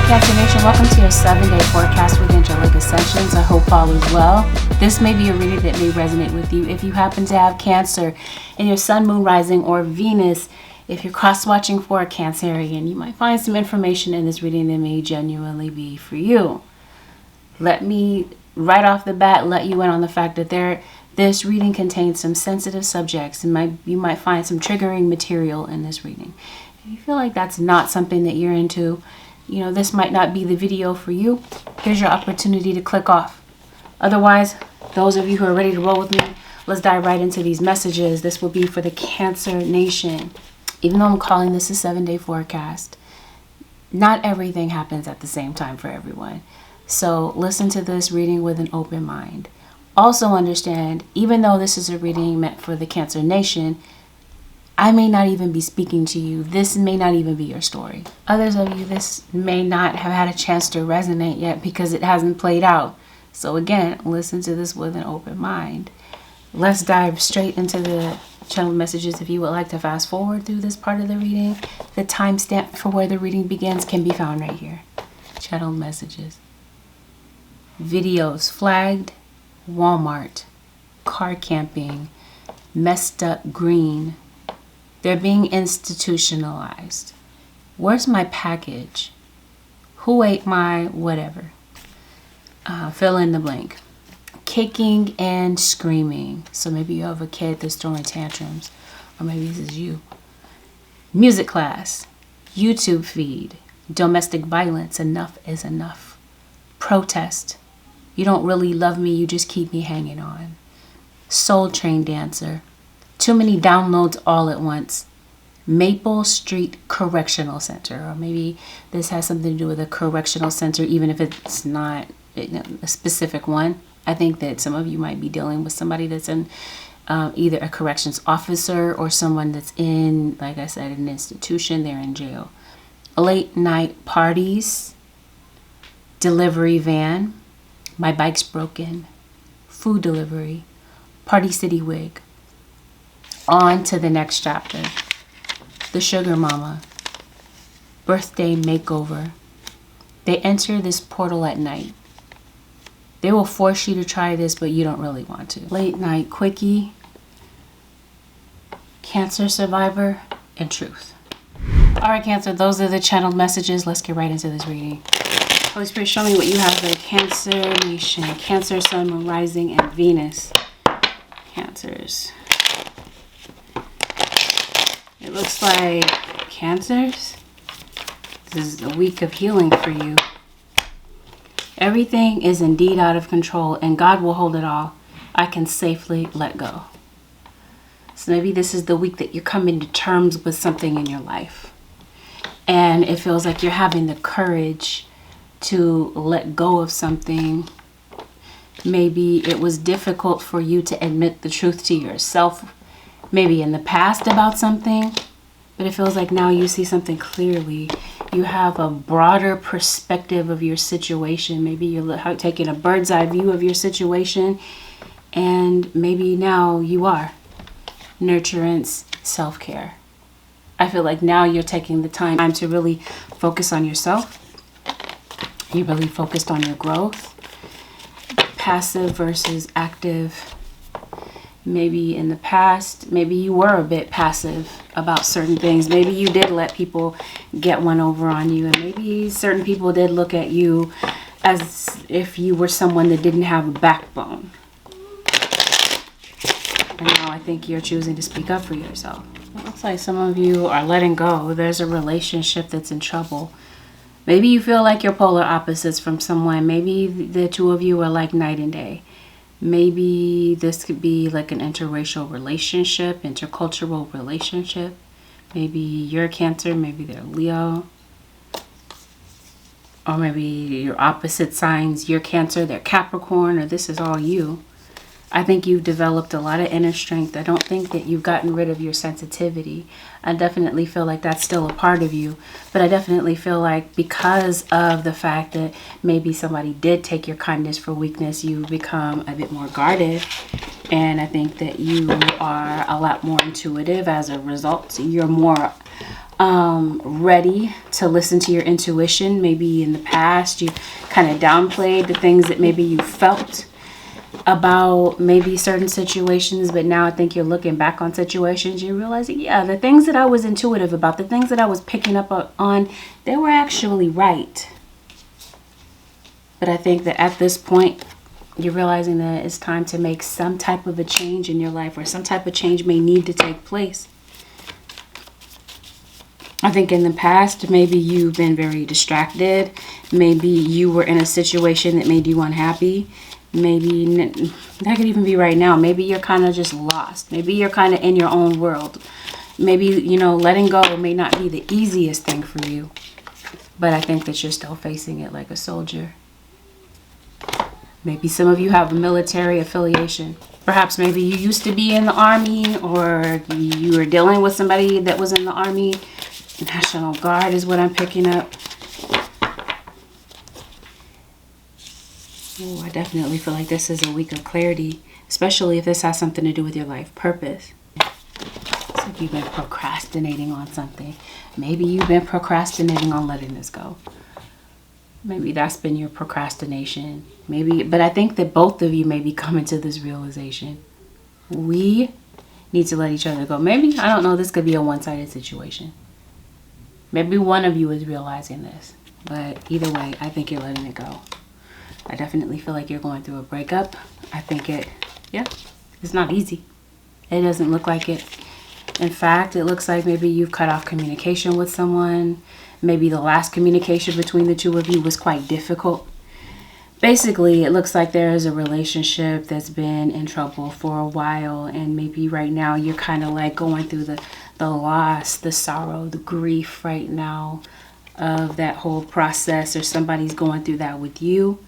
Cancer Nation, welcome to your 7-day forecast with Angelic Ascensions. I hope all is well. This may be a reading that may resonate with you if you happen to have Cancer in your Sun, Moon, Rising, or Venus. If you're cross-watching for a Cancerian, you might find some information in this reading that may genuinely be for you. Let me, right off the bat, let you in on the fact that this reading contains some sensitive subjects, and you might find some triggering material in this reading. If you feel like that's not something that you're into, this might not be the video for you. Here's your opportunity to click off. Otherwise, those of you who are ready to roll with me, let's dive right into these messages. This will be for the Cancer Nation. Even though I'm calling this a 7-day forecast, not everything happens at the same time for everyone. So listen to this reading with an open mind. Also understand, even though this is a reading meant for the Cancer Nation, I may not even be speaking to you. This may not even be your story. Others of you, this may not have had a chance to resonate yet because it hasn't played out. So again, listen to this with an open mind. Let's dive straight into the channel messages. If you would like to fast forward through this part of the reading, the timestamp for where the reading begins can be found right here. Channel messages. Videos flagged, Walmart, car camping, messed up green. They're being institutionalized. Where's my package? Who ate my whatever? Fill in the blank. Kicking and screaming. So maybe you have a kid that's throwing tantrums. Or maybe this is you. Music class. YouTube feed. Domestic violence. Enough is enough. Protest. You don't really love me. You just keep me hanging on. Soul Train dancer. Too many downloads all at once. Maple Street Correctional Center. Or maybe this has something to do with a correctional center, even if it's not a specific one. I think that some of you might be dealing with somebody that's in either a corrections officer or someone that's in, like I said, an institution. They're in jail. Late night parties. Delivery van. My bike's broken. Food delivery. Party City wig. On to the next chapter. The Sugar Mama. Birthday makeover. They enter this portal at night. They will force you to try this, but you don't really want to. Late night quickie. Cancer survivor. And truth. All right, Cancer, those are the channeled messages. Let's get right into this reading. Holy Spirit, show me what you have for the Cancer Nation. Cancer, Sun, Moon, Rising, and Venus. Cancers. It looks like Cancers. This is a week of healing for you. Everything is indeed out of control, and God will hold it all. I can safely let go. So maybe this is the week that you're coming to terms with something in your life. And it feels like you're having the courage to let go of something. Maybe it was difficult for you to admit the truth to yourself, maybe in the past about something, but it feels like now you see something clearly. You have a broader perspective of your situation. Maybe you're taking a bird's eye view of your situation, and maybe now you are. Nurturance, self-care. I feel like now you're taking the time to really focus on yourself. You're really focused on your growth. Passive versus active. Maybe in the past, maybe you were a bit passive about certain things. Maybe you did let people get one over on you. And maybe certain people did look at you as if you were someone that didn't have a backbone. And now I think you're choosing to speak up for yourself. It looks like some of you are letting go. There's a relationship that's in trouble. Maybe you feel like you're polar opposites from someone. Maybe the two of you are like night and day. Maybe this could be like an interracial relationship, intercultural relationship. Maybe you're Cancer, maybe they're Leo. Or maybe your opposite signs, you're Cancer, they're Capricorn, or this is all you. I think you've developed a lot of inner strength. I don't think that you've gotten rid of your sensitivity. I definitely feel like that's still a part of you. But I definitely feel like because of the fact that maybe somebody did take your kindness for weakness, you become a bit more guarded. And I think that you are a lot more intuitive as a result. So you're more ready to listen to your intuition. Maybe in the past you kind of downplayed the things that maybe you felt about maybe certain situations, but now I think you're looking back on situations, you're realizing, yeah, the things that I was intuitive about, the things that I was picking up on, they were actually right. But I think that at this point, you're realizing that it's time to make some type of a change in your life, or some type of change may need to take place. I think in the past, maybe you've been very distracted. Maybe you were in a situation that made you unhappy. Maybe that could even be right now. Maybe you're kind of just lost. Maybe you're kind of in your own world. Maybe, you know, letting go may not be the easiest thing for you. But I think that you're still facing it like a soldier. Maybe some of you have a military affiliation. Perhaps maybe you used to be in the army, or you were dealing with somebody that was in the army. National Guard is what I'm picking up. Oh, I definitely feel like this is a week of clarity, especially if this has something to do with your life purpose. It's like you've been procrastinating on something. Maybe you've been procrastinating on letting this go. Maybe that's been your procrastination. Maybe, but I think that both of you may be coming to this realization. We need to let each other go. Maybe, I don't know, this could be a one-sided situation. Maybe one of you is realizing this, but either way, I think you're letting it go. I definitely feel like you're going through a breakup. I think it's not easy. It doesn't look like it. In fact, it looks like maybe you've cut off communication with someone. Maybe the last communication between the two of you was quite difficult. Basically, it looks like there is a relationship that's been in trouble for a while, and maybe right now you're kind of like going through the loss, the sorrow, the grief right now of that whole process, or somebody's going through that with you.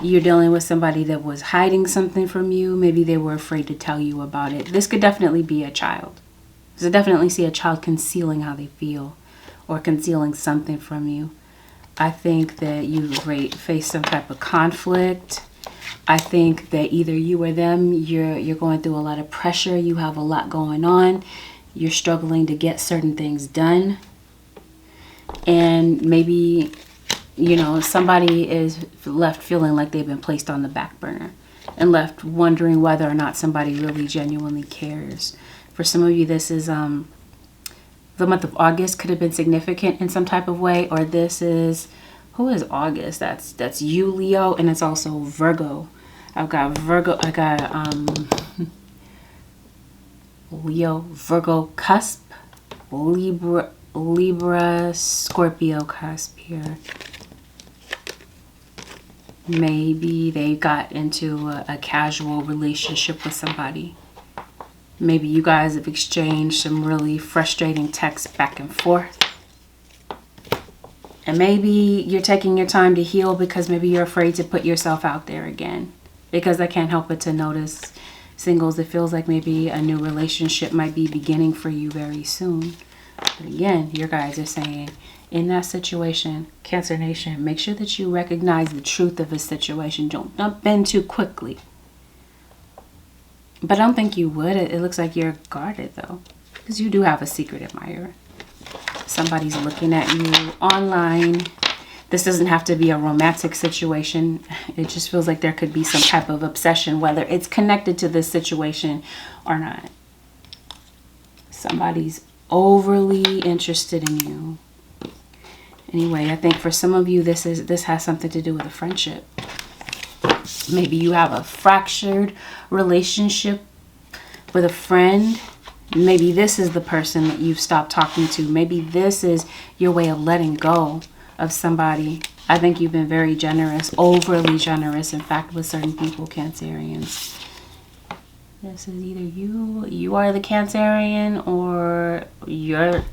You're dealing with somebody that was hiding something from you. Maybe they were afraid to tell you about it. This could definitely be a child. Because I definitely see a child concealing how they feel, or concealing something from you. I think that you face some type of conflict. I think that either you or them, you're going through a lot of pressure. You have a lot going on. You're struggling to get certain things done. And maybe, you know, somebody is left feeling like they've been placed on the back burner, and left wondering whether or not somebody really genuinely cares. For some of you, this is the month of August could have been significant in some type of way, or this is, who is August? That's you, Leo, and it's also Virgo. I've got Virgo, I got Leo, Virgo cusp, Libra, Scorpio cusp here. Maybe they got into a casual relationship with somebody. Maybe you guys have exchanged some really frustrating texts back and forth. And maybe you're taking your time to heal because maybe you're afraid to put yourself out there again. Because I can't help but to notice, singles, it feels like maybe a new relationship might be beginning for you very soon. But again, your guys are saying, in that situation, Cancer Nation, make sure that you recognize the truth of a situation. Don't jump in too quickly. But I don't think you would. It looks like you're guarded, though. Because you do have a secret admirer. Somebody's looking at you online. This doesn't have to be a romantic situation. It just feels like there could be some type of obsession, whether it's connected to this situation or not. Somebody's overly interested in you. Anyway, I think for some of you, this has something to do with a friendship. Maybe you have a fractured relationship with a friend. Maybe this is the person that you've stopped talking to. Maybe this is your way of letting go of somebody. I think you've been very generous, overly generous, in fact, with certain people, Cancerians. This is either you are the Cancerian, or you're,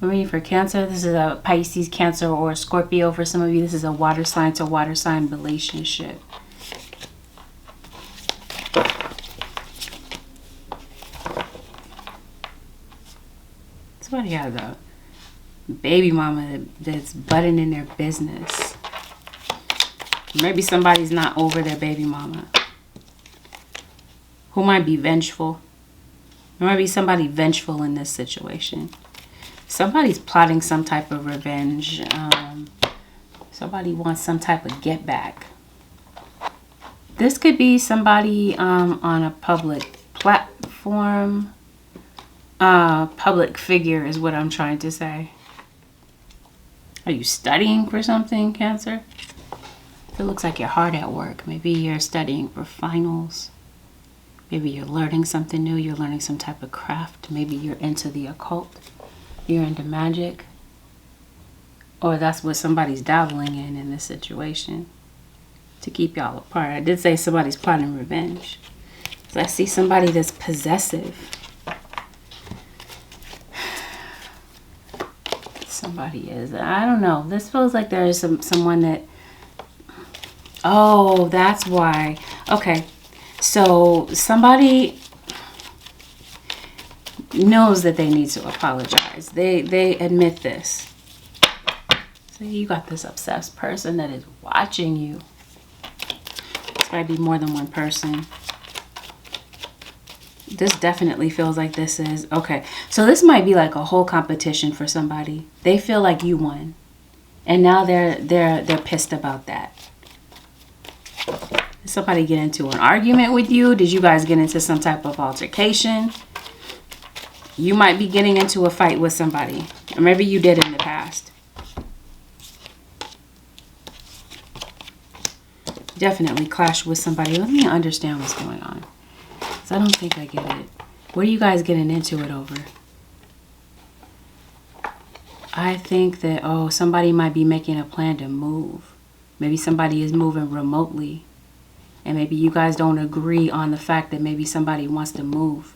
I mean, for Cancer, this is a Pisces, Cancer, or a Scorpio. For some of you, this is a water sign to water sign relationship. Somebody has a baby mama that's butting in their business. Maybe somebody's not over their baby mama, who might be vengeful. There might be somebody vengeful in this situation. Somebody's plotting some type of revenge. Somebody wants some type of get back. This could be somebody on a public platform. Public figure is what I'm trying to say. Are you studying for something, Cancer? It looks like you're hard at work. Maybe you're studying for finals. Maybe you're learning something new. You're learning some type of craft. Maybe you're into the occult. You're into magic. Or that's what somebody's dabbling in this situation to keep y'all apart. I did say somebody's plotting revenge. So I see somebody that's possessive. Somebody is. I don't know. This feels like there is someone that... Oh, that's why. Okay. So somebody knows that they need to apologize. They admit this. So you got this obsessed person that is watching you. This might be more than one person. This definitely feels like this is... Okay, so this might be like a whole competition for somebody. They feel like you won. And now they're pissed about that. Did somebody get into an argument with you? Did you guys get into some type of altercation? You might be getting into a fight with somebody. Or maybe you did in the past. Definitely clash with somebody. Let me understand what's going on. Because I don't think I get it. What are you guys getting into it over? I think that, oh, somebody might be making a plan to move. Maybe somebody is moving remotely. And maybe you guys don't agree on the fact that maybe somebody wants to move.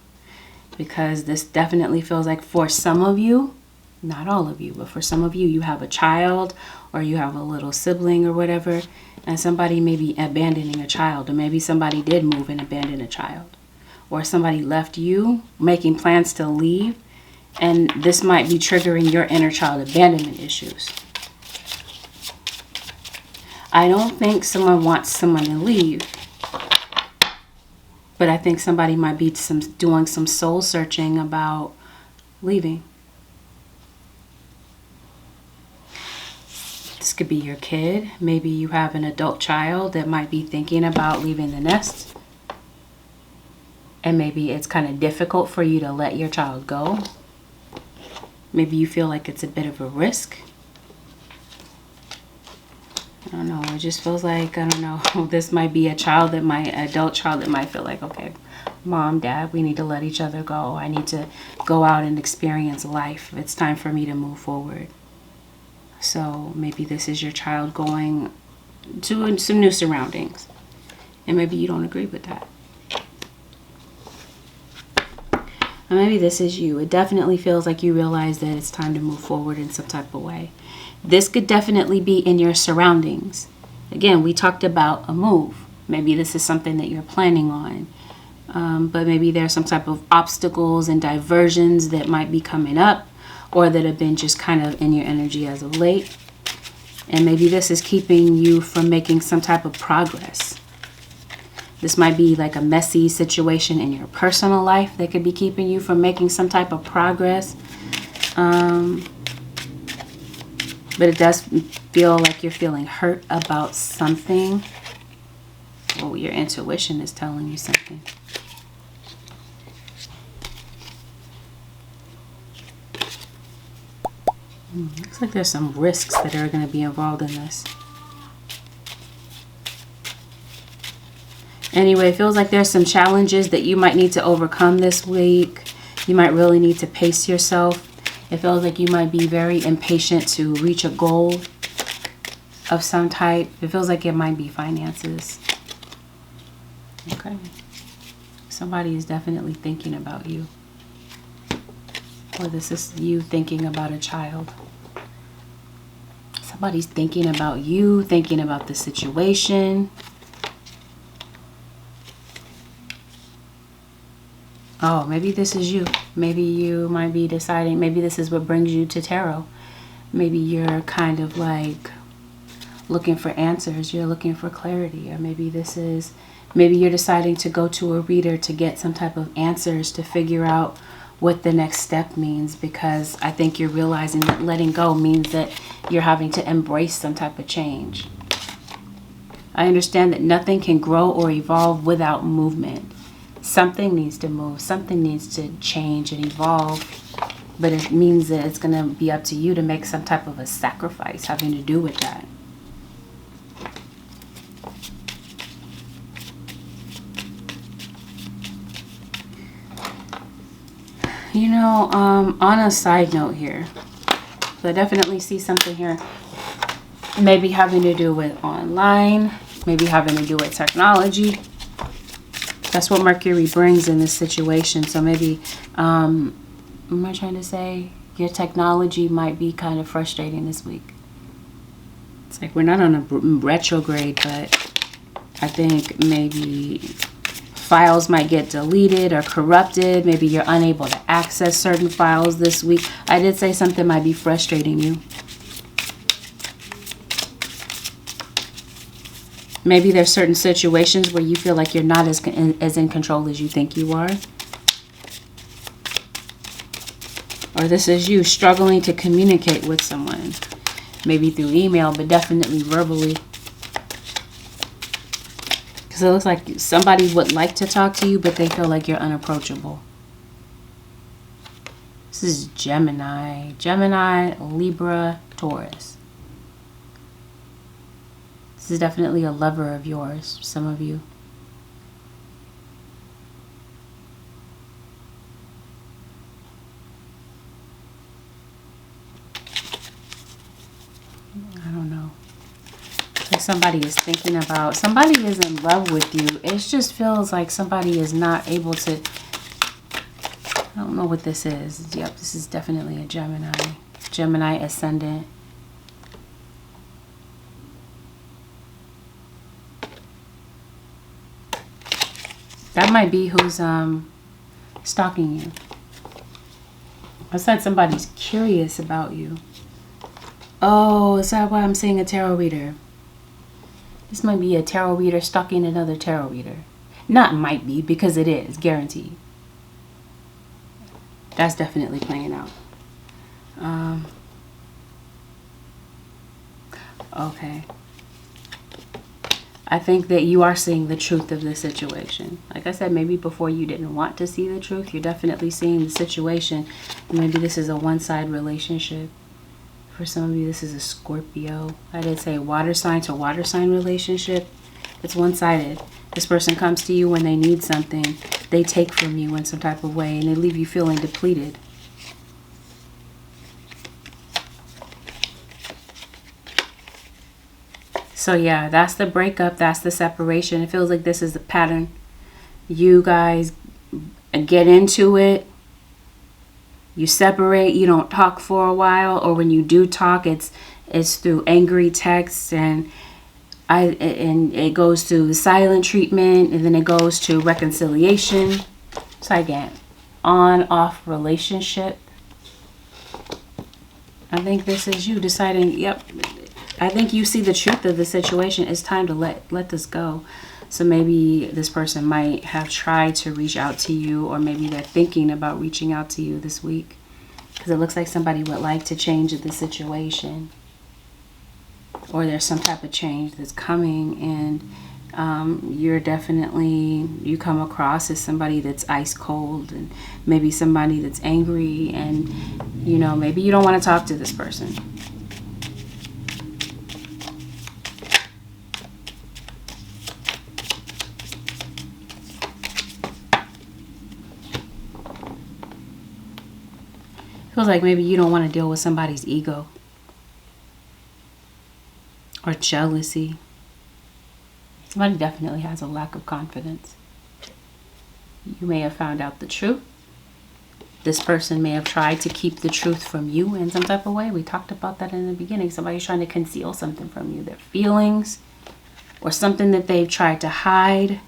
Because this definitely feels like for some of you, not all of you, but for some of you, you have a child or you have a little sibling or whatever. And somebody may be abandoning a child. Or maybe somebody did move and abandon a child. Or somebody left you making plans to leave. And this might be triggering your inner child abandonment issues. I don't think someone wants someone to leave. But I think somebody might be doing some soul searching about leaving. This could be your kid. Maybe you have an adult child that might be thinking about leaving the nest. And maybe it's kind of difficult for you to let your child go. Maybe you feel like it's a bit of a risk. I don't know. It just feels like, I don't know. This might be a child that might, adult child that might feel like, okay, mom, dad, we need to let each other go. I need to go out and experience life. It's time for me to move forward. So maybe this is your child going to some new surroundings. And maybe you don't agree with that. Or maybe this is you. It definitely feels like you realize that it's time to move forward in some type of way. This could definitely be in your surroundings. Again, we talked about a move. Maybe this is something that you're planning on. But maybe there's some type of obstacles and diversions that might be coming up or that have been just kind of in your energy as of late. And maybe this is keeping you from making some type of progress. This might be like a messy situation in your personal life that could be keeping you from making some type of progress. But it does feel like you're feeling hurt about something. Well, your intuition is telling you something. Looks like there's some risks that are going to be involved in this. Anyway, it feels like there's some challenges that you might need to overcome this week. You might really need to pace yourself. It feels like you might be very impatient to reach a goal of some type. It feels like it might be finances. Okay. Somebody is definitely thinking about you. Or this is you thinking about a child. Somebody's thinking about you, thinking about the situation. Oh, maybe this is you. Maybe you might be deciding, maybe this is what brings you to tarot. Maybe you're kind of like looking for answers. You're looking for clarity. Or maybe this is, maybe you're deciding to go to a reader to get some type of answers to figure out what the next step means, because I think you're realizing that letting go means that you're having to embrace some type of change. I understand that nothing can grow or evolve without movement. Something needs to move, something needs to change and evolve, but it means that it's going to be up to you to make some type of a sacrifice having to do with that. You know, on a side note here, so I definitely see something here, maybe having to do with online, maybe having to do with technology. That's what Mercury brings in this situation. So maybe, what am I trying to say? Your technology might be kind of frustrating this week. It's like we're not on a retrograde, but I think maybe files might get deleted or corrupted. Maybe you're unable to access certain files this week. I did say something might be frustrating you. Maybe there's certain situations where you feel like you're not as in control as you think you are. Or this is you struggling to communicate with someone. Maybe through email, but definitely verbally. Because it looks like somebody would like to talk to you, but they feel like you're unapproachable. This is Gemini. Gemini, Libra, Taurus. This is definitely a lover of yours, some of you. I don't know. Like somebody is thinking about, somebody is in love with you. It just feels like somebody is not able to, I don't know what this is. Yep, this is definitely a Gemini. Gemini ascendant. That might be who's stalking you. I said somebody's curious about you. Oh, is that why I'm seeing a tarot reader? This might be a tarot reader stalking another tarot reader. Not might be, because it is, guaranteed. That's definitely playing out. Okay. I think that you are seeing the truth of the situation. Like I said, maybe before you didn't want to see the truth. You're definitely seeing the situation. Maybe this is a one-side relationship. For some of you, this is a Scorpio. I did say water sign to water sign relationship. It's one-sided. This person comes to you when they need something. They take from you in some type of way, and they leave you feeling depleted. So yeah, that's the breakup. That's the separation. It feels like this is the pattern. You guys get into it. You separate. You don't talk for a while, or when you do talk, it's through angry texts, and it goes to silent treatment, and then it goes to reconciliation. It's like an on-off relationship. I think this is you deciding, yep, I think you see the truth of the situation. It's time to let this go. So maybe this person might have tried to reach out to you, or maybe they're thinking about reaching out to you this week, because it looks like somebody would like to change the situation, or there's some type of change that's coming, and you're definitely, you come across as somebody that's ice cold, and maybe somebody that's angry, and you know, maybe you don't want to talk to this person. Feels like maybe you don't want to deal with somebody's ego or jealousy. Somebody definitely has a lack of confidence. You may have found out the truth. This person may have tried to keep the truth from you in some type of way. We talked about that in the beginning. Somebody's trying to conceal something from you, their feelings or something that they've tried to hide.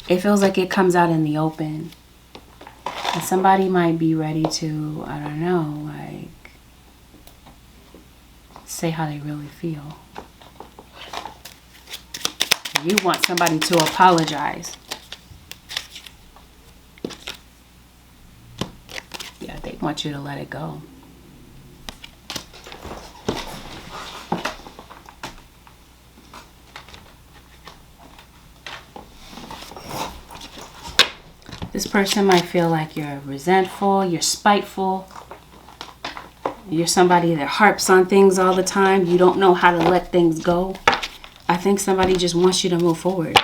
It feels like it comes out in the open. And somebody might be ready to, I don't know, like, say how they really feel. You want somebody to apologize. want you to let it go. This person might feel like you're resentful, you're spiteful. You're somebody that harps on things all the time. You don't know how to let things go. I think somebody just wants you to move forward.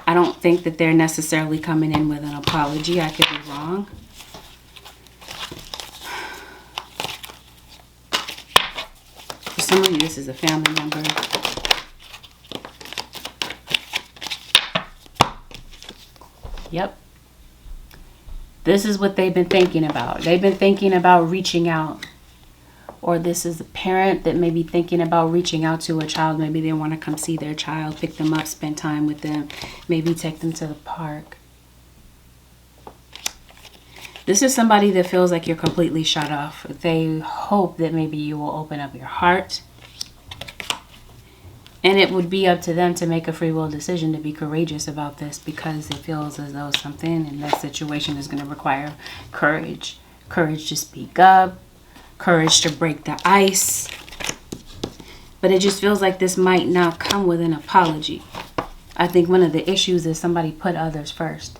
I don't think that they're necessarily coming in with an apology. I could be wrong. For some of you, this is a family member. Yep. This is what they've been thinking about. They've been thinking about reaching out. Or this is a parent that may be thinking about reaching out to a child. Maybe they want to come see their child, pick them up, spend time with them, maybe take them to the park. This is somebody that feels like you're completely shut off. They hope that maybe you will open up your heart. And it would be up to them to make a free will decision to be courageous about this, because it feels as though something in that situation is going to require courage. Courage to speak up. Courage to break the ice. But it just feels like this might not come with an apology. I think one of the issues is somebody put others first.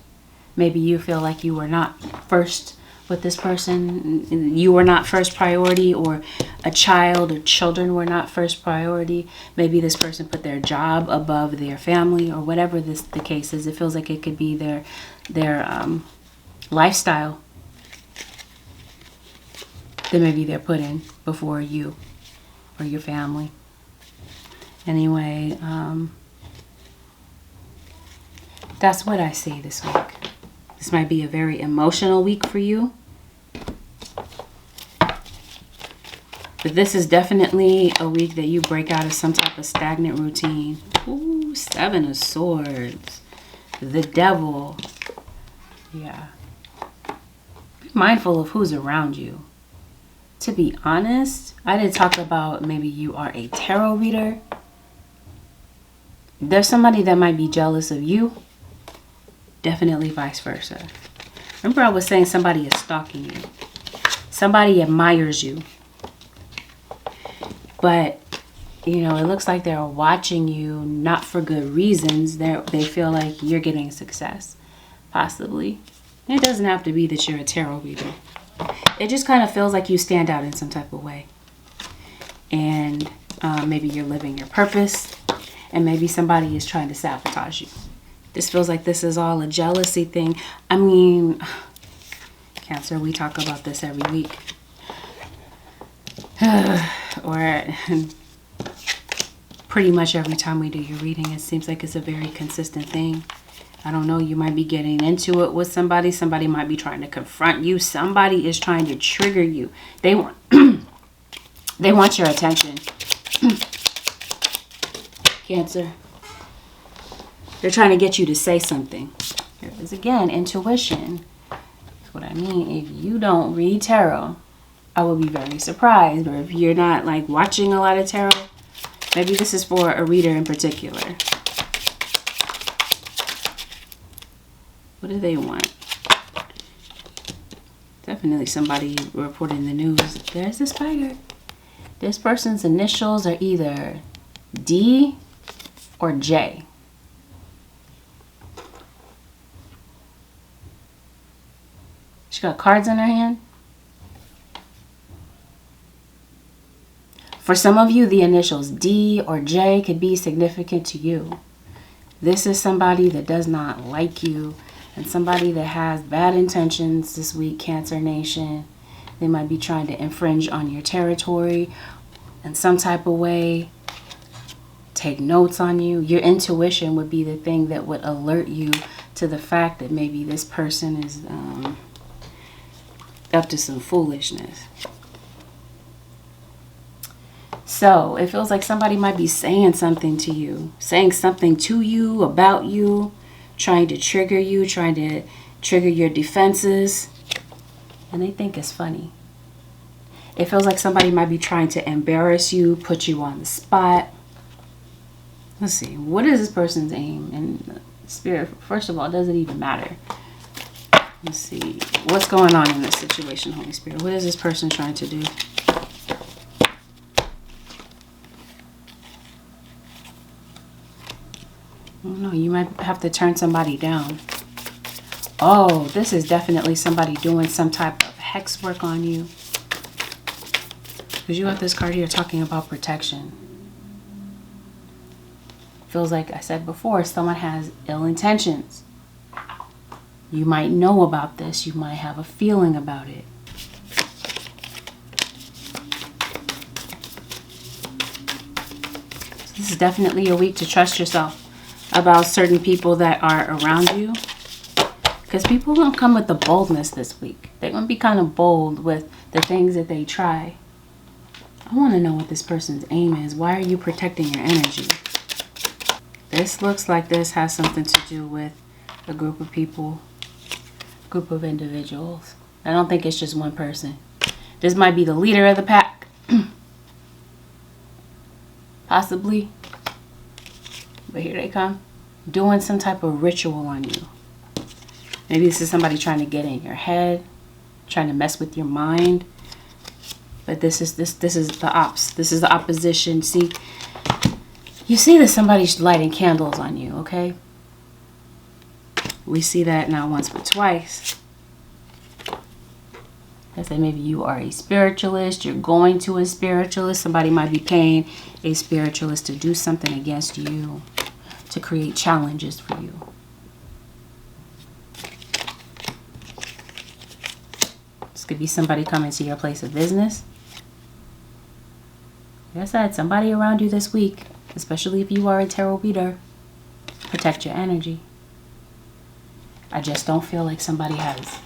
Maybe you feel like you were not first with this person. You were not first priority, or a child or children were not first priority. Maybe this person put their job above their family, or whatever the case is. It feels like it could be their lifestyle that maybe they're putting before you or your family. Anyway, that's what I see this week. This might be a very emotional week for you. But this is definitely a week that you break out of some type of stagnant routine. Ooh, 7 of Swords. The Devil. Yeah. Be mindful of who's around you. To be honest, I didn't talk about maybe you are a tarot reader. There's somebody that might be jealous of you. Definitely vice versa. Remember, I was saying somebody is stalking you. Somebody admires you. But, you know, it looks like they're watching you not for good reasons. They feel like you're getting success, possibly. It doesn't have to be that you're a tarot reader. It just kind of feels like you stand out in some type of way. And maybe you're living your purpose. And maybe somebody is trying to sabotage you. This feels like this is all a jealousy thing. I mean, Cancer, we talk about this every week. Or pretty much every time we do your reading, it seems like it's a very consistent thing. I don't know, you might be getting into it with somebody. Somebody might be trying to confront you. Somebody is trying to trigger you. They want they want your attention. Cancer. They're trying to get you to say something. Here it is again, intuition. That's what I mean. If you don't read tarot, I will be very surprised. Or if you're not like watching a lot of tarot, maybe this is for a reader in particular. What do they want? Definitely somebody reporting the news. There's the spider. This person's initials are either D or J. She got cards in her hand. For some of you, the initials D or J could be significant to you. This is somebody that does not like you, and somebody that has bad intentions this week, Cancer Nation. They might be trying to infringe on your territory in some type of way, take notes on you. Your intuition would be the thing that would alert you to the fact that maybe this person is up to some foolishness. So it feels like somebody might be saying something to you, saying something to you, about you, trying to trigger you, trying to trigger your defenses, and they think it's funny. It feels like somebody might be trying to embarrass you, put you on the spot. Let's see, what is this person's aim? And Spirit, first of all, does it even matter? Let's see. What's going on in this situation, Holy Spirit? What is this person trying to do? I don't know. You might have to turn somebody down. Oh, this is definitely somebody doing some type of hex work on you. Because you have this card here talking about protection. Feels like I said before, someone has ill intentions. You might know about this. You might have a feeling about it. This is definitely a week to trust yourself about certain people that are around you. Because people are going to come with the boldness this week. They're going to be kind of bold with the things that they try. I want to know what this person's aim is. Why are you protecting your energy? This looks like this has something to do with a group of people, group of individuals. I don't think it's just one person. This might be the leader of the pack. Possibly. But here they come. Doing some type of ritual on you. Maybe this is somebody trying to get in your head. Trying to mess with your mind. But this is the ops. This is the opposition. See, you see that somebody's lighting candles on you, okay? We see that not once but twice. I said maybe you are a spiritualist. You're going to a spiritualist. Somebody might be paying a spiritualist to do something against you, to create challenges for you. This could be somebody coming to your place of business. Like I said, somebody around you this week, especially if you are a tarot reader, protect your energy. I just don't feel like somebody has.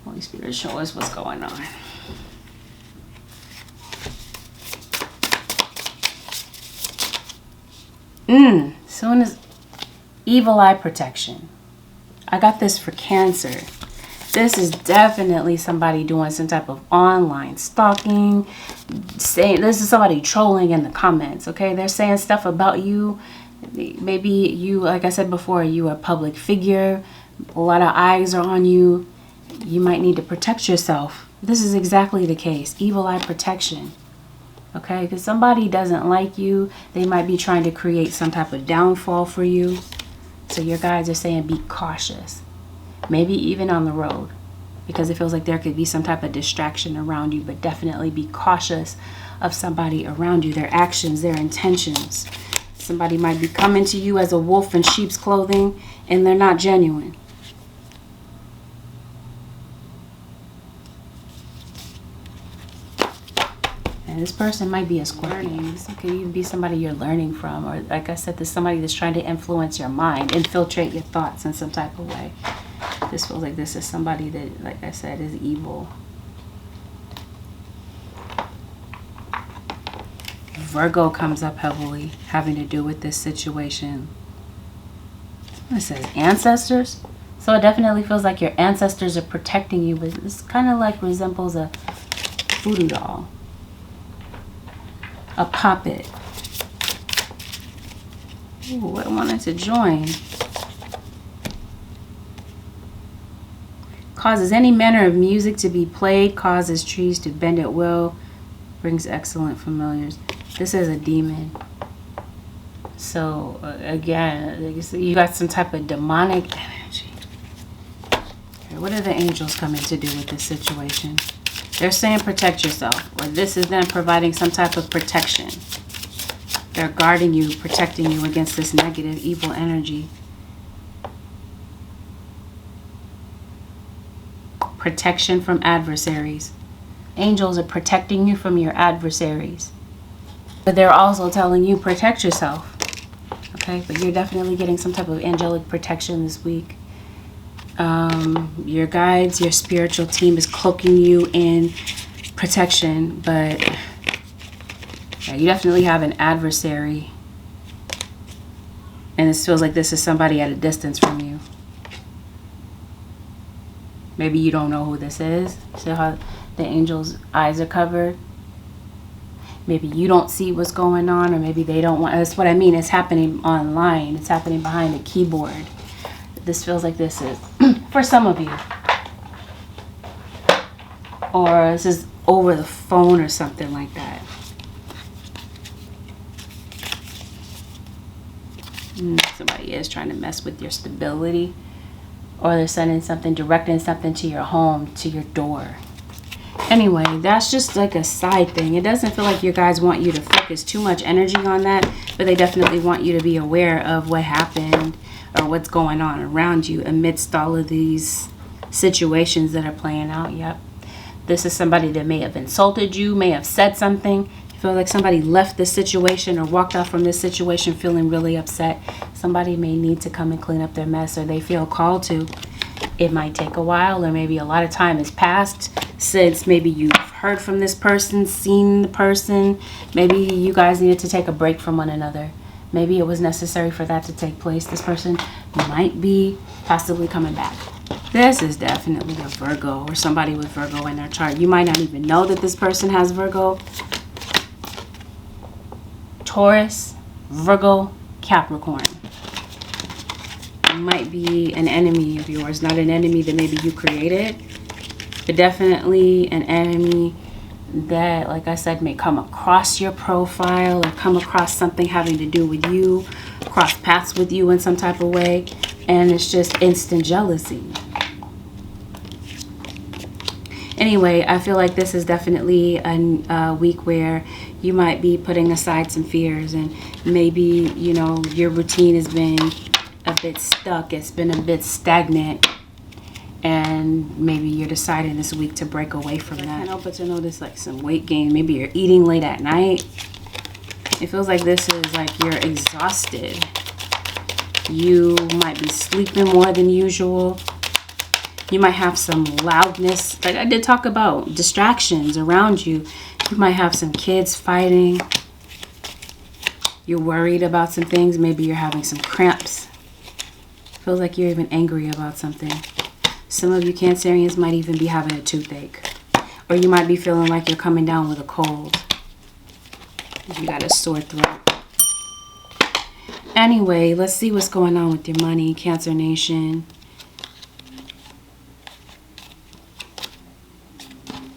Holy Spirit, show us what's going on. Soon as evil eye protection. I got this for Cancer. This is definitely somebody doing some type of online stalking. Saying this is somebody trolling in the comments, okay? They're saying stuff about you. Maybe you, like I said before, you are a public figure. A lot of eyes are on you. You might need to protect yourself. This is exactly the case. Evil eye protection. Okay? Because somebody doesn't like you. They might be trying to create some type of downfall for you. So your guides are saying be cautious. Maybe even on the road, because it feels like there could be some type of distraction around you, but definitely be cautious of somebody around you, their actions, their intentions. Somebody might be coming to you as a wolf in sheep's clothing, and they're not genuine. And this person might be a Scorpio. This could even be somebody you're learning from, or like I said, there's somebody that's trying to influence your mind, infiltrate your thoughts in some type of way. This feels like this is somebody that, like I said, is evil. Virgo comes up heavily, having to do with this situation. It says ancestors. So it definitely feels like your ancestors are protecting you, but this kind of like resembles a voodoo doll. A puppet. Ooh, I wanted to join. Causes any manner of music to be played, causes trees to bend at will, brings excellent familiars. This is a demon. So again, you got some type of demonic energy. Okay, what are the angels coming to do with this situation? They're saying protect yourself, or this is them providing some type of protection. They're guarding you, protecting you against this negative, evil energy. Protection from adversaries. Angels are protecting you from your adversaries. But they're also telling you protect yourself. Okay, but you're definitely getting some type of angelic protection this week. Your guides, your spiritual team is cloaking you in protection, but yeah, you definitely have an adversary. And this feels like this is somebody at a distance from you. Maybe you don't know who this is. See how the angel's eyes are covered? Maybe you don't see what's going on, or maybe they don't want. That's what I mean. It's happening online. It's happening behind a keyboard. this feels like this is for some of you. Or this is over the phone or something like that. Somebody is trying to mess with your stability. Or they're sending something, directing something to your home, to your door. Anyway, that's just like a side thing. It doesn't feel like you guys want you to focus too much energy on that, but they definitely want you to be aware of what happened or what's going on around you amidst all of these situations that are playing out. Yep. This is somebody that may have insulted you, may have said something. You feel like somebody left this situation or walked out from this situation feeling really upset. Somebody may need to come and clean up their mess, or they feel called to. It might take a while, or maybe a lot of time has passed since maybe you've heard from this person, seen the person. Maybe you guys needed to take a break from one another. Maybe it was necessary for that to take place. This person might be possibly coming back. This is definitely a Virgo or somebody with Virgo in their chart. You might not even know that this person has Virgo. Taurus, Virgo, Capricorn. It might be an enemy of yours, not an enemy that maybe you created, but definitely an enemy that, like I said, may come across your profile or come across something having to do with you, cross paths with you in some type of way, and it's just instant jealousy. Anyway, I feel like this is definitely a week where you might be putting aside some fears, and maybe, you know, your routine has been a bit stuck. It's been a bit stagnant, and maybe you're deciding this week to break away from that. I can't help but to notice like some weight gain. Maybe you're eating late at night. It feels like this is like you're exhausted. You might be sleeping more than usual. You might have some loudness. Like I did talk about distractions around you. You might have some kids fighting. You're worried about some things. Maybe you're having some cramps. Feels like you're even angry about something. Some of you Cancerians might even be having a toothache. Or you might be feeling like you're coming down with a cold. You got a sore throat. Anyway, let's see what's going on with your money, Cancer Nation.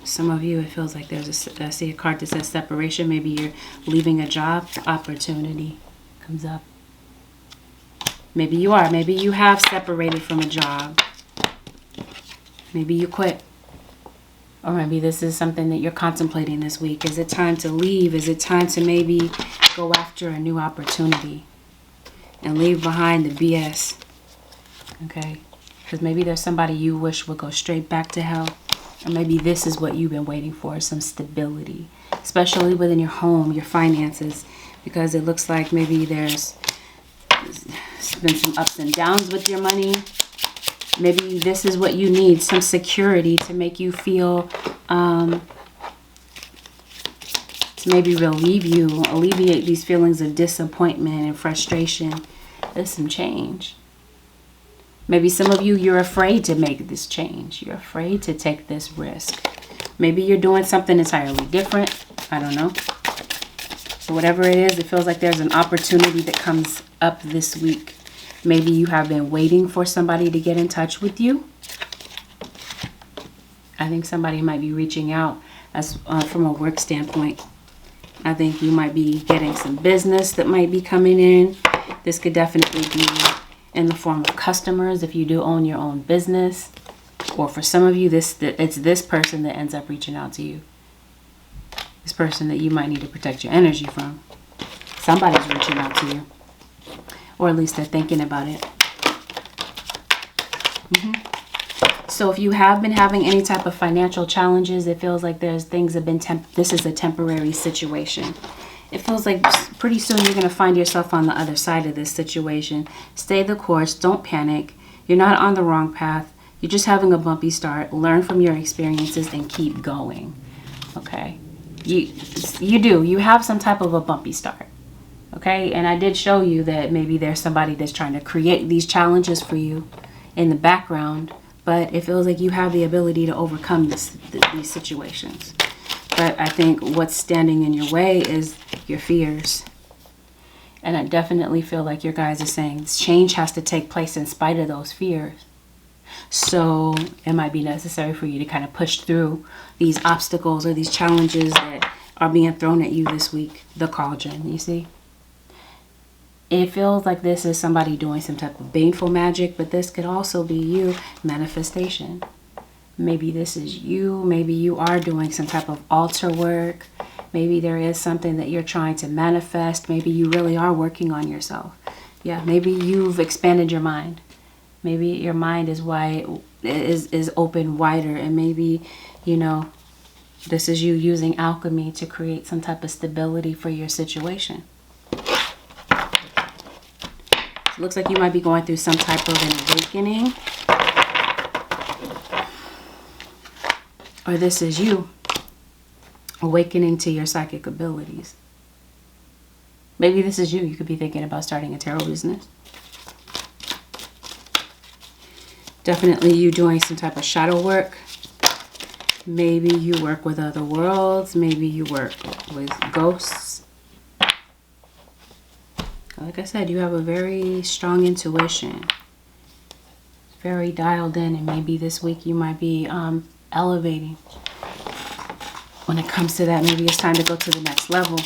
Some of you, it feels like there's I see a card that says separation. Maybe you're leaving a job. Opportunity comes up. Maybe you are. Maybe you have separated from a job. Maybe you quit. Or maybe this is something that you're contemplating this week. Is it time to leave? Is it time to maybe go after a new opportunity and leave behind the BS? Okay? Because maybe there's somebody you wish would go straight back to hell. Or maybe this is what you've been waiting for, some stability, especially within your home, your finances, because it looks like maybe there's been some ups and downs with your money. Maybe this is what you need, some security to make you feel, to maybe alleviate these feelings of disappointment and frustration. There's some change. Maybe some of you, you're afraid to make this change. You're afraid to take this risk. Maybe you're doing something entirely different. I don't know. But whatever it is, it feels like there's an opportunity that comes up this week. Maybe you have been waiting for somebody to get in touch with you. I think somebody might be reaching out as from a work standpoint. I think you might be getting some business that might be coming in. This could definitely be in the form of customers if you do own your own business. Or for some of you, it's this person that ends up reaching out to you. This person that you might need to protect your energy from. Somebody's reaching out to you. Or at least they're thinking about it. So if you have been having any type of financial challenges, it feels like this is a temporary situation. It feels like pretty soon you're going to find yourself on the other side of this situation. Stay the course. Don't panic. You're not on the wrong path. You're just having a bumpy start. Learn from your experiences and keep going. Okay? You have some type of a bumpy start. Okay? And I did show you that maybe there's somebody that's trying to create these challenges for you in the background. But it feels like you have the ability to overcome these situations. But I think what's standing in your way is your fears. And I definitely feel like your guys are saying change has to take place in spite of those fears. So it might be necessary for you to kind of push through these obstacles or these challenges that are being thrown at you this week. The cauldron, you see? It feels like this is somebody doing some type of baneful magic, but this could also be you, manifestation. Maybe this is you. Maybe you are doing some type of altar work. Maybe there is something that you're trying to manifest. Maybe you really are working on yourself. Yeah, maybe you've expanded your mind. Maybe your mind is wide, is open wider, and maybe, you know, this is you using alchemy to create some type of stability for your situation. It looks like you might be going through some type of an awakening. Or this is you awakening to your psychic abilities. Maybe this is you. You could be thinking about starting a tarot business. Definitely you doing some type of shadow work. Maybe you work with other worlds. Maybe you work with ghosts. Like I said, you have a very strong intuition. Very dialed in. And maybe this week you might be elevating. When it comes to that, maybe it's time to go to the next level.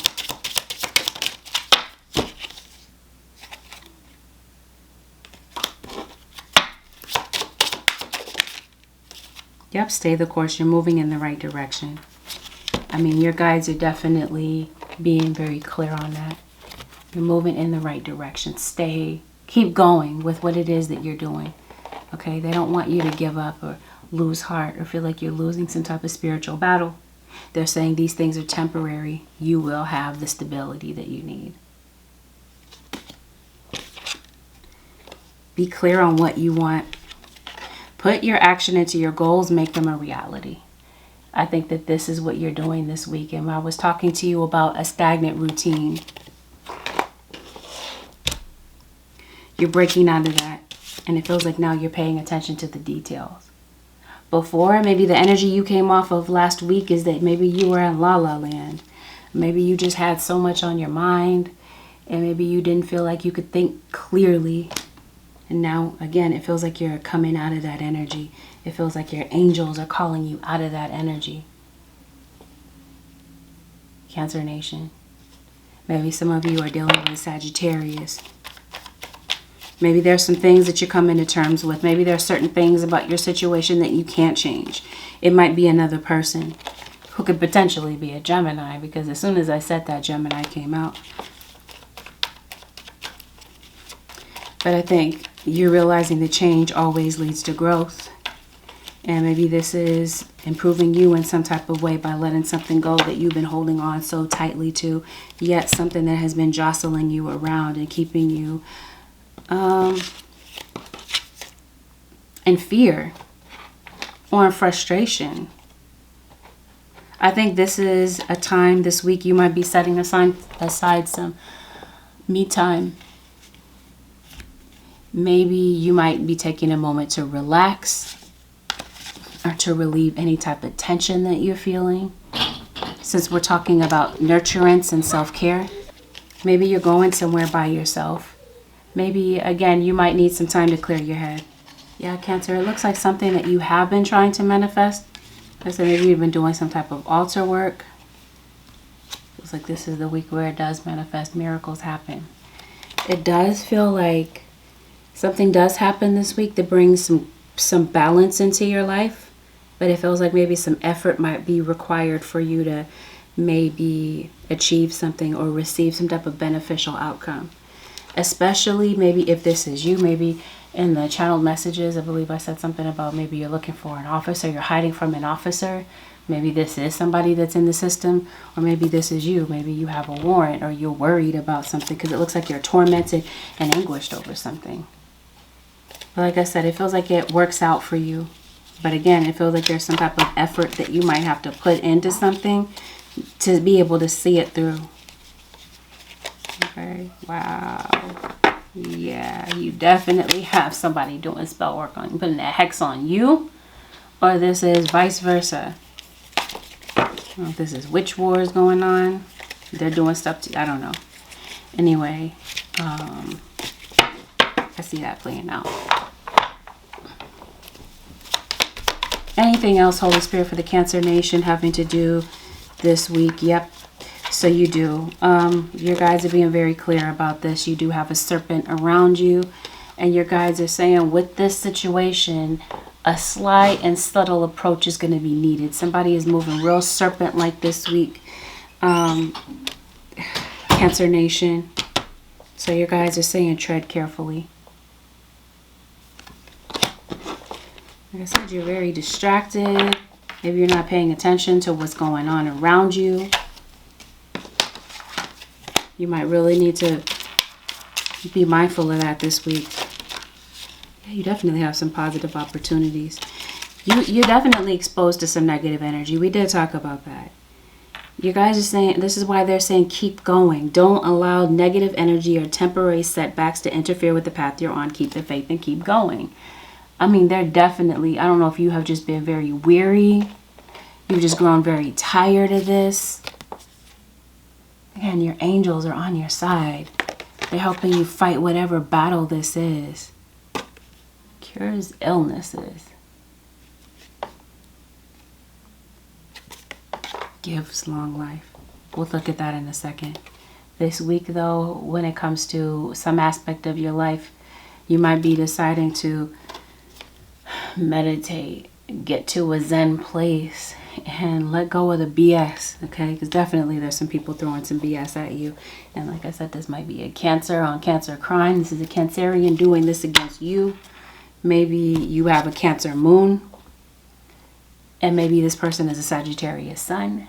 Yep, stay the course. You're moving in the right direction. I mean, your guides are definitely being very clear on that. You're moving in the right direction. Keep going with what it is that you're doing. Okay, they don't want you to give up or lose heart or feel like you're losing some type of spiritual battle. They're saying these things are temporary. You will have the stability that you need. Be clear on what you want. Put your action into your goals. Make them a reality. I think that this is what you're doing this week. And I was talking to you about a stagnant routine. You're breaking out of that. And it feels like now you're paying attention to the details. Before, maybe the energy you came off of last week is that maybe you were in la la land. Maybe you just had so much on your mind. And maybe you didn't feel like you could think clearly. And now, again, it feels like you're coming out of that energy. It feels like your angels are calling you out of that energy. Cancer Nation. Maybe some of you are dealing with Sagittarius. Maybe there's some things that you're coming to terms with. Maybe there are certain things about your situation that you can't change. It might be another person who could potentially be a Gemini, because as soon as I said that, Gemini came out. But I think you're realizing that change always leads to growth. And maybe this is improving you in some type of way by letting something go that you've been holding on so tightly to, yet something that has been jostling you around and keeping you in fear or in frustration. I think this is a time this week you might be setting aside some me time. Maybe you might be taking a moment to relax or to relieve any type of tension that you're feeling. Since we're talking about nurturance and self-care, maybe you're going somewhere by yourself. Maybe, again, you might need some time to clear your head. Yeah, Cancer, it looks like something that you have been trying to manifest. I said maybe you've been doing some type of altar work. Looks like this is the week where it does manifest. Miracles happen. It does feel like something does happen this week that brings some balance into your life. But it feels like maybe some effort might be required for you to maybe achieve something or receive some type of beneficial outcome. Especially maybe if this is you, maybe in the channeled messages, I believe I said something about maybe you're looking for an officer, you're hiding from an officer. Maybe this is somebody that's in the system, or maybe this is you. Maybe you have a warrant or you're worried about something because it looks like you're tormented and anguished over something. But like I said, it feels like it works out for you. But again, it feels like there's some type of effort that you might have to put into something to be able to see it through. Okay, wow. Yeah, you definitely have somebody doing spell work on you, putting that hex on you. Or this is vice versa. I don't know if this is witch wars going on. They're doing stuff to, I don't know. Anyway, I see that playing out. Anything else, Holy Spirit, for the Cancer Nation having to do this week? Yep. So you do. Your guides are being very clear about this. You do have a serpent around you. And your guides are saying with this situation, a sly and subtle approach is going to be needed. Somebody is moving real serpent-like this week. Cancer Nation. So your guides are saying tread carefully. Like I said, you're very distracted. Maybe you're not paying attention to what's going on around you. You might really need to be mindful of that this week. Yeah, you definitely have some positive opportunities. You're definitely exposed to some negative energy. We did talk about that. You guys are saying, this is why they're saying keep going. Don't allow negative energy or temporary setbacks to interfere with the path you're on. Keep the faith and keep going. I mean, they're definitely, I don't know if you have just been very weary. You've just grown very tired of this. Again, your angels are on your side. They're helping you fight whatever battle this is. Cures illnesses. Gives long life. We'll look at that in a second. This week, though, when it comes to some aspect of your life, you might be deciding to meditate, get to a Zen place, and let go of the BS, okay? Because definitely there's some people throwing some BS at you. And like I said, this might be a Cancer on Cancer crime. This is a Cancerian doing this against you. Maybe you have a Cancer moon. And maybe this person is a Sagittarius sun.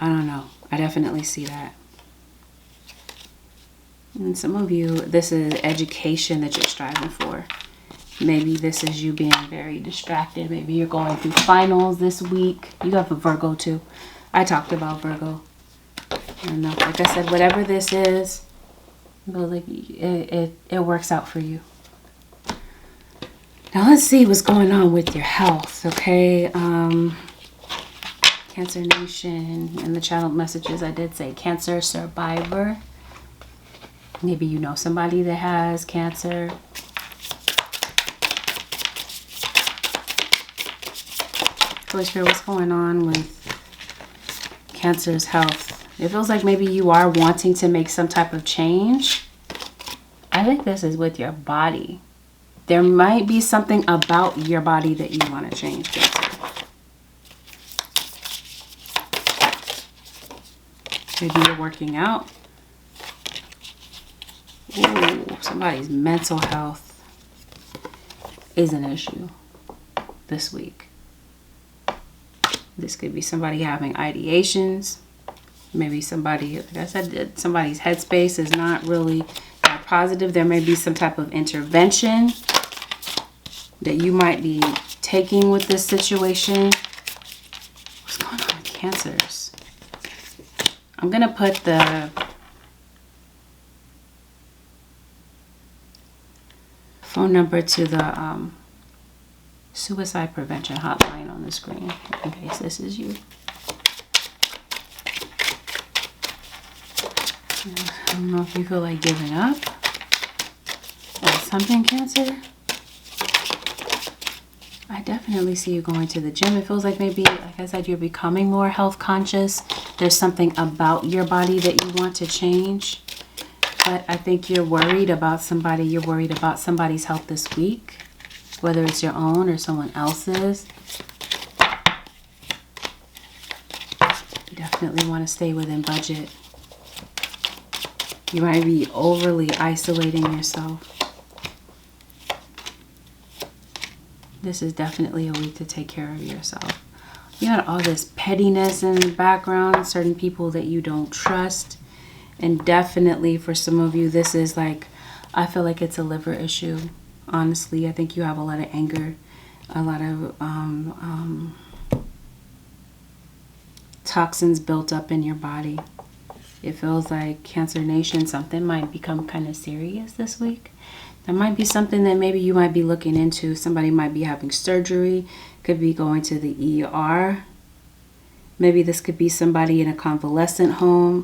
I don't know. I definitely see that. And some of you, this is education that you're striving for. Maybe this is you being very distracted. Maybe you're going through finals this week. You have a Virgo too. I talked about Virgo. And like I said, whatever this is, it works out for you. Now let's see what's going on with your health, okay? Cancer Nation, in the channel messages I did say Cancer survivor. Maybe you know somebody that has Cancer. Holy Spirit, what's going on with Cancer's health? It feels like maybe you are wanting to make some type of change. I think this is with your body. There might be something about your body that you want to change, Cancer. Maybe you're working out. Ooh, somebody's mental health is an issue this week. This could be somebody having ideations. Maybe somebody, like I said, somebody's headspace is not really that positive. There may be some type of intervention that you might be taking with this situation. What's going on with Cancers? I'm going to put the phone number to the suicide prevention hotline on the screen in case this is you. I don't know if you feel like giving up or something, Cancer. I definitely see you going to the gym. It feels like maybe, like I said, you're becoming more health conscious. There's something about your body that you want to change. But I think you're worried about somebody. You're worried about somebody's health this week, whether it's your own or someone else's. You definitely want to stay within budget. You might be overly isolating yourself. This is definitely a week to take care of yourself. You got all this pettiness in the background, certain people that you don't trust. And definitely for some of you, this is like, I feel like it's a liver issue. Honestly, I think you have a lot of anger, a lot of toxins built up in your body. It feels like, Cancer Nation, something might become kind of serious this week. There might be something that maybe you might be looking into. Somebody might be having surgery, could be going to the ER. Maybe this could be somebody in a convalescent home.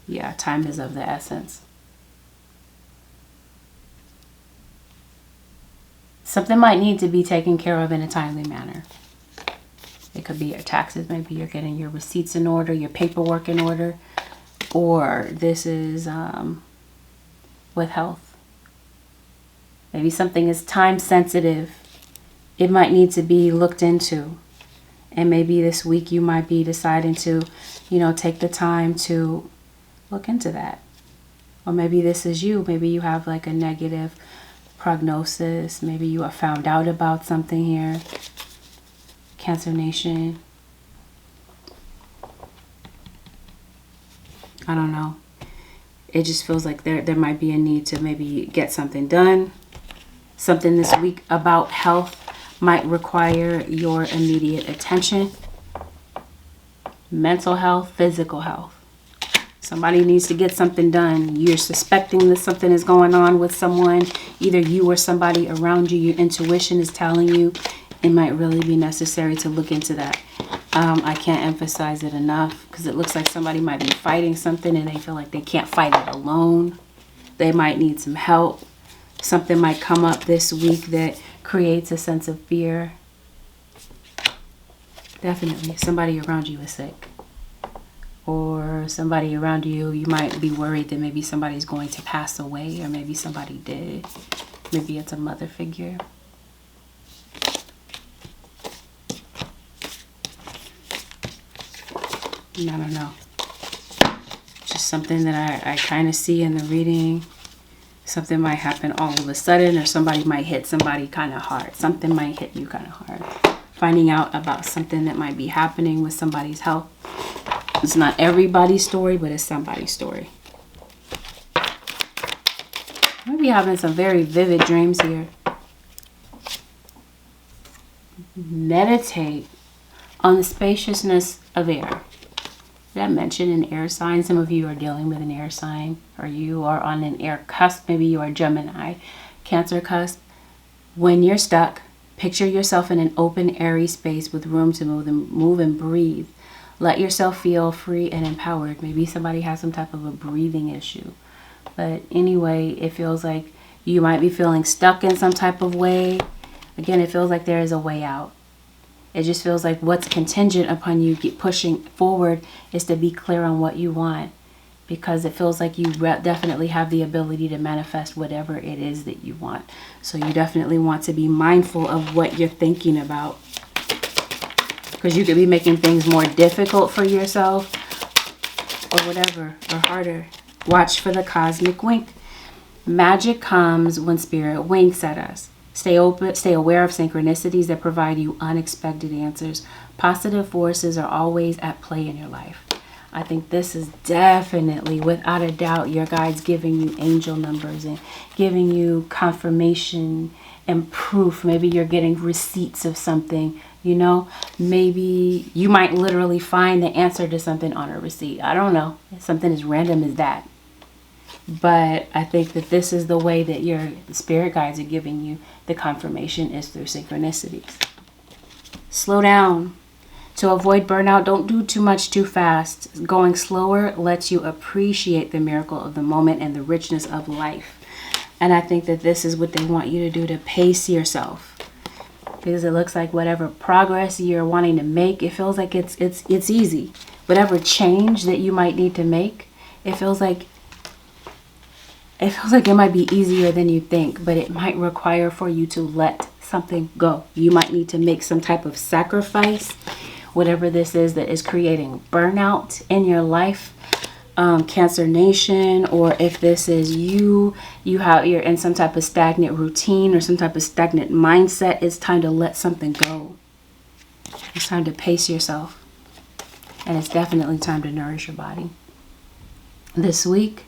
Yeah, time is of the essence. Something might need to be taken care of in a timely manner. It could be your taxes. Maybe you're getting your receipts in order, your paperwork in order. Or this is with health. Maybe something is time sensitive. It might need to be looked into. And maybe this week you might be deciding to, take the time to look into that. Or maybe this is you. Maybe you have like a negative prognosis. Maybe you have found out about something here. Cancer Nation. I don't know. It just feels like there might be a need to maybe get something done. Something this week about health might require your immediate attention. Mental health, physical health. Somebody needs to get something done. You're suspecting that something is going on with someone, either you or somebody around you. Your intuition is telling you it might really be necessary to look into that. I can't emphasize it enough because it looks like somebody might be fighting something and they feel like they can't fight it alone. They might need some help. Something might come up this week that creates a sense of fear. Definitely somebody around you is sick. Or somebody around you, you might be worried that maybe somebody's going to pass away, or maybe somebody did. Maybe it's a mother figure. I don't know. Just something that I kind of see in the reading. Something might happen all of a sudden, or somebody might hit somebody kind of hard. Something might hit you kind of hard. Finding out about something that might be happening with somebody's health. It's not everybody's story, but it's somebody's story. Maybe having some very vivid dreams here. Meditate on the spaciousness of air. Did I mention an air sign? Some of you are dealing with an air sign, or you are on an air cusp. Maybe you are Gemini, Cancer cusp. When you're stuck, picture yourself in an open, airy space with room to move and breathe. Let yourself feel free and empowered. Maybe somebody has some type of a breathing issue. But anyway, it feels like you might be feeling stuck in some type of way. Again, it feels like there is a way out. It just feels like what's contingent upon you pushing forward is to be clear on what you want. Because it feels like you definitely have the ability to manifest whatever it is that you want. So you definitely want to be mindful of what you're thinking about. Because you could be making things more difficult for yourself or whatever, or harder. Watch for the cosmic wink. Magic comes when spirit winks at us. Stay open, stay aware of synchronicities that provide you unexpected answers. Positive forces are always at play in your life. I think this is definitely, without a doubt, your guides giving you angel numbers and giving you confirmation and proof. Maybe you're getting receipts of something, Maybe you might literally find the answer to something on a receipt. I don't know. Something as random as that. But I think that this is the way that your spirit guides are giving you the confirmation is through synchronicities. Slow down. To avoid burnout, don't do too much too fast. Going slower lets you appreciate the miracle of the moment and the richness of life. And I think that this is what they want you to do, to pace yourself. Because it looks like whatever progress you're wanting to make, it feels like it's easy. Whatever change that you might need to make, it feels like it might be easier than you think, but it might require for you to let something go. You might need to make some type of sacrifice, whatever this is that is creating burnout in your life, Cancer Nation, or if this is you're in some type of stagnant routine or some type of stagnant mindset, it's time to let something go. It's time to pace yourself, and it's definitely time to nourish your body. This week,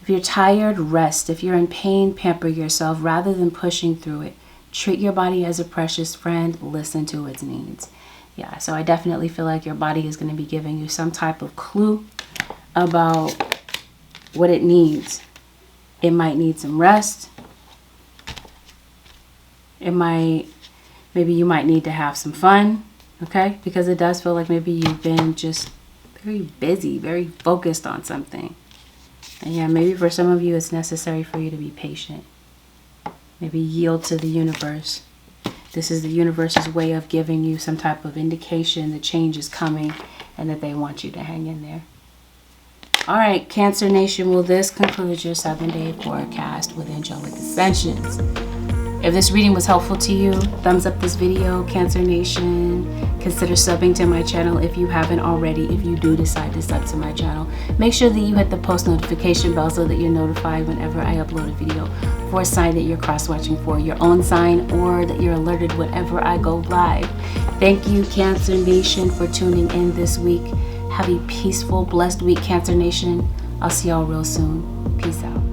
if you're tired, rest. If you're in pain, pamper yourself rather than pushing through it. Treat your body as a precious friend. Listen to its needs. Yeah, so I definitely feel like your body is going to be giving you some type of clue about what it needs. It might need some rest. Maybe you might need to have some fun, okay? Because it does feel like maybe you've been just very busy, very focused on something. And yeah, maybe for some of you, it's necessary for you to be patient. Maybe yield to the universe. This is the universe's way of giving you some type of indication that change is coming and that they want you to hang in there. All right, Cancer Nation, well, this concludes your 7-day forecast with Angelic Ascensions. If this reading was helpful to you, thumbs up this video, Cancer Nation. Consider subbing to my channel if you haven't already, if you do decide to sub to my channel. Make sure that you hit the post notification bell so that you're notified whenever I upload a video for a sign that you're cross-watching for, your own sign, or that you're alerted whenever I go live. Thank you, Cancer Nation, for tuning in this week. Have a peaceful, blessed week, Cancer Nation. I'll see y'all real soon. Peace out.